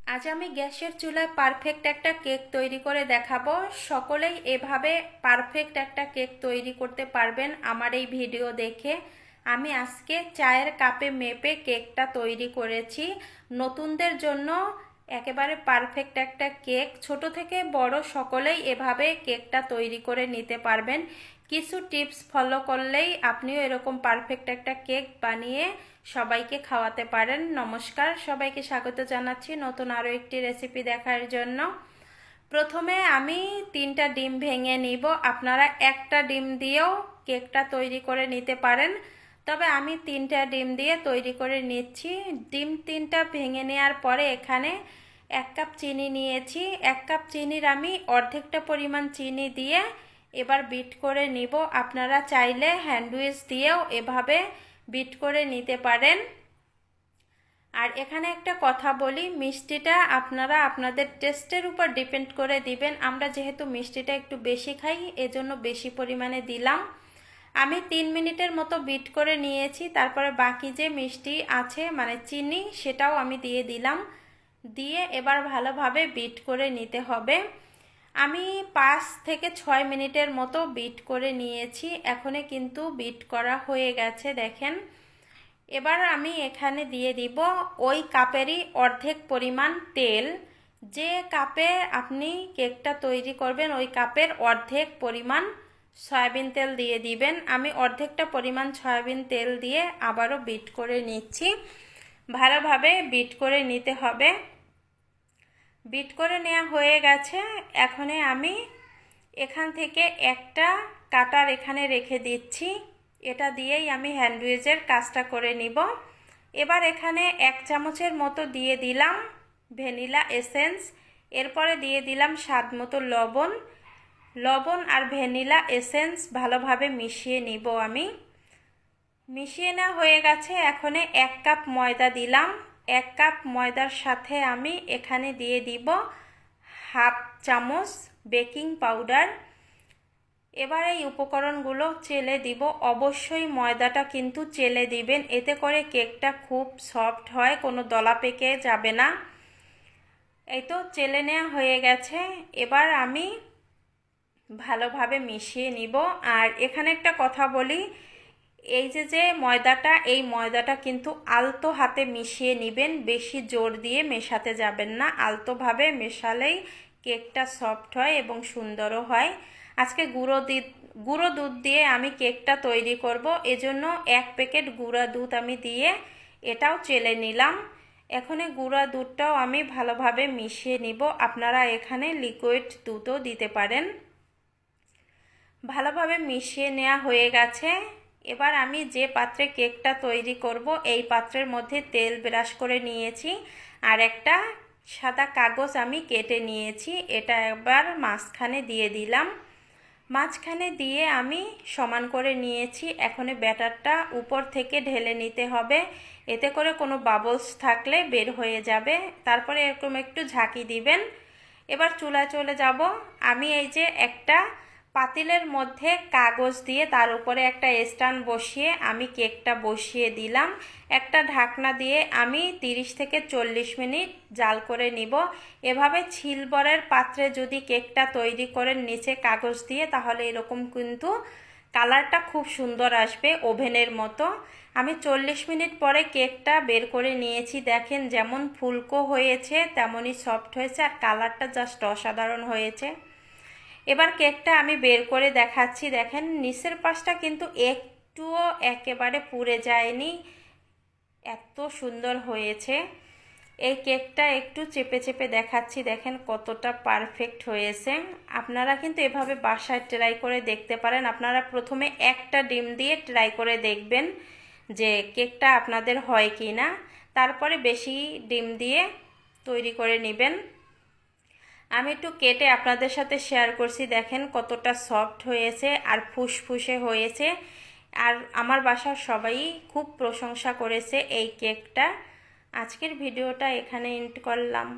আজ আমি গ্যাসের চুলায় পারফেক্ট একটা কেক তৈরি করে দেখাবো। সকলেই এভাবে পারফেক্ট একটা কেক তৈরি করতে পারবেন আমার এই ভিডিও দেখে। আমি আজকে চায়ের কাপে মেপে কেকটা তৈরি করেছি নতুনদের জন্য। একেবারে পারফেক্ট একটা কেক, ছোট থেকে বড় সকলেই এভাবে কেকটা তৈরি করে নিতে পারবেন। কিছু টিপস ফলো করলেই আপনিও এরকম পারফেক্ট একটা কেক বানিয়ে সবাইকে খাওয়াতে পারেন। নমস্কার, সবাইকে স্বাগত জানাচ্ছি নতুন আরও একটি রেসিপি দেখার জন্য। প্রথমে আমি 3টা ডিম ভেঙে নিব। আপনারা একটা ডিম দিয়েও কেকটা তৈরি করে নিতে পারেন, তবে আমি 3টা ডিম দিয়ে তৈরি করে নিচ্ছি। ডিম 3টা ভেঙে নেওয়ার পরে এখানে 1 কাপ চিনি নিয়েছি। 1 কাপ চিনির আমি অর্ধেকটা পরিমাণ চিনি দিয়ে এবার বিট করে নিব। আপনারা চাইলে হ্যান্ড উইচ দিয়েও এভাবে বিট করে নিতে পারেন। আর এখানে একটা কথা বলি, মিষ্টিটা আপনারা আপনাদের টেস্টের উপর ডিপেন্ড করে দিবেন। আমরা যেহেতু মিষ্টিটা একটু বেশি খাই, এজন্য বেশি পরিমাণে দিলাম। আমি 3 মিনিটের মতো বিট করে নিয়েছি। তারপরে বাকি যে মিষ্টি আছে মানে চিনি, সেটাও আমি দিয়ে দিলাম। দিয়ে এবার ভালোভাবে বিট করে নিতে হবে। আমি 5 থেকে 6 মিনিটের মতো বিট করে নিয়েছি। এখনে কিন্তু বিট করা হয়ে গেছে, দেখেন। এবার আমি এখানে দিয়ে দিব ওই কাপেরই অর্ধেক পরিমাণ তেল। যে কাপে আপনি কেকটা তৈরি করবেন ওই কাপের অর্ধেক পরিমাণ সয়াবিন তেল দিয়ে দিবেন। আমি অর্ধেকটা পরিমাণ সয়াবিন তেল দিয়ে আবারও বিট করে নিচ্ছি। ভালোভাবে বিট করে নিতে হবে। বিট করে নেওয়া হয়ে গেছে। এখন আমি এখান থেকে একটা কাটার এখানে রেখে দিচ্ছি। এটা দিয়েই আমি হ্যান্ডউইচের কাজটা করে নিব। এবার এখানে 1 চামচের মতো দিয়ে দিলাম ভ্যানিলা এসেন্স। এরপরে দিয়ে দিলাম স্বাদ মতো লবণ। লবণ আর ভ্যানিলা এসেন্স ভালোভাবে মিশিয়ে নিব আমি। মিশিয়ে নেওয়া হয়ে গেছে। এখন 1 কাপ ময়দা দিলাম। 1 কাপ ময়দার সাথে আমি এখানে দিয়ে দিব হাফ চামচ বেকিং পাউডার। এবার এই উপকরণগুলো চেলে দিব। অবশ্যই ময়দাটা কিন্তু চেলে দিবেন, এতে করে কেকটা খুব সফট হয়, কোনো দলা পেকে যাবে না। এই তো চেলে নেওয়া হয়ে গেছে। এবার আমি ভালোভাবে মিশিয়ে নিব। আর এখানে একটা কথা বলি, এই যে ময়দাটা, এই ময়দাটা কিন্তু আলতো হাতে মিশিয়ে নেবেন, বেশি জোর দিয়ে মেশাতে যাবেন না। আলতোভাবে মেশালেই কেকটা সফট হয় এবং সুন্দরও হয়। আজকে গুঁড়ো দুধ দিয়ে আমি কেকটা তৈরি করব, এজন্য 1 প্যাকেট গুঁড়া দুধ আমি দিয়ে এটাও চেলে নিলাম। এখন গুঁড়া দুধটাও আমি ভালোভাবে মিশিয়ে নিব। আপনারা এখানে লিকুইড দুধও দিতে পারেন। ভালোভাবে মিশিয়ে নেওয়া হয়ে গেছে। এবার আমি যে পাত্রে কেকটা তৈরি করব এই পাত্রের মধ্যে তেল ব্রাশ করে নিয়েছি আর একটা সাদা কাগজ আমি কেটে নিয়েছি। এটা একবার মাঝখানে দিয়ে দিলাম। মাঝখানে দিয়ে আমি সমান করে নিয়েছি। এখন ব্যাটারটা উপর থেকে ঢেলে নিতে হবে, এতে করে কোনো বাবলস থাকলে বের হয়ে যাবে। তারপরে এরকম একটু ঝাঁকি দিবেন। এবার চুলায় চলে যাব। আমি এই যে একটা পাতিলের মধ্যে কাগজ দিয়ে তার উপরে একটা স্ট্যান্ড বসিয়ে আমি কেকটা বসিয়ে দিলাম। একটা ঢাকনা দিয়ে আমি 30 থেকে 40 মিনিট জাল করে নিব। এভাবে সিলভারের পাত্রে যদি কেকটা তৈরি করেন নিচে কাগজ দিয়ে, তাহলে এরকম কিন্তু কালারটা খুব সুন্দর আসবে, ওভেনের মতো। আমি 40 মিনিট পরে কেকটা বের করে নিয়েছি। দেখেন যেমন ফুলকো হয়েছে তেমনই সফট হয়েছে আর কালারটা জাস্ট অসাধারণ হয়েছে। এবার কেকটা আমি বের করে দেখাচ্ছি। দেখেন নিচের পাশটা কিন্তু একটুও একেবারে পুড়ে যায়নি, এত সুন্দর হয়েছে। এই কেকটা একটু চেপে চেপে দেখাচ্ছি, দেখেন কতটা পারফেক্ট হয়েছে। আপনারা কিন্তু এভাবে বাসায় ট্রাই করে দেখতে পারেন। আপনারা প্রথমে একটা ডিম দিয়ে ট্রাই করে দেখবেন যে কেকটা আপনাদের হয় কি না, তারপরে বেশি ডিম দিয়ে তৈরি করে নেবেন। আমি একটু কেটে আপনাদের সাথে শেয়ার করছি, দেখেন কতটা সফট হয়েছে আর ফুসফুসে হয়েছে। আর আমার বাসার সবাই খুব প্রশংসা করেছে এই কেকটা। আজকের ভিডিওটা এখানে এন্ড করলাম।